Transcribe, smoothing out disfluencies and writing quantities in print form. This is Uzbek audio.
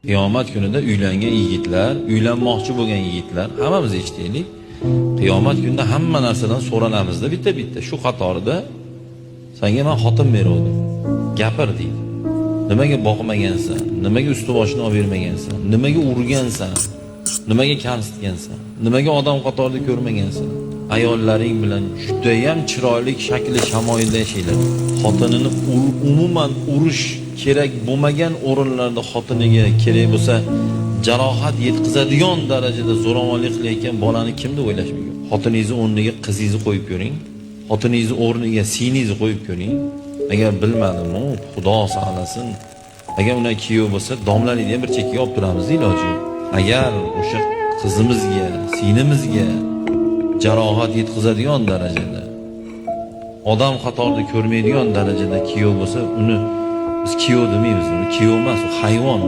Qiyomat kunida uylangan yigitlar, uylanmoqchi bo'lgan yigitlar, hammamiz eshitaylik. Qiyomat kunida hamma narsadan so'ralamizda bitta-bitta. Shu qatorida senga men xotin berdim. Gapir deydi. Nimaga boqmagansan? Nimaga usti boshini olib bermagansan? Nimaga urgansan? Nimaga kamsitgansan? Nimaga odam qatorida ko'rmagansan? Ayollaring bilan juda ham chiroyli shakli shamoyilda yashaylar. Xotinini umuman urish kerak bo'lmagan o'rinlarda xotiniga kerak bo'lsa jarohat yetkazadigan darajada zo'ravonlik qilayotgan bolani kim deb o'ylash mumkin? Xotiningizni o'rniga qizingizni qo'yib ko'ring. Xotiningizni o'rniga singlingizni qo'yib ko'ring. Agar bilmadim-u, Xudo saqlasin. Agar ular kuyov bo'lsa, domlaringni ham bir chekkaga olib turamiz iloji. Agar o'sha qizimizga, singlimizga jarohat yetkazadigan darajada, odam qatorida ko'rmaydigan darajada kuyov bo'lsa, uni biz kuyov demaymiz, uni kuyov emas, u hayvon.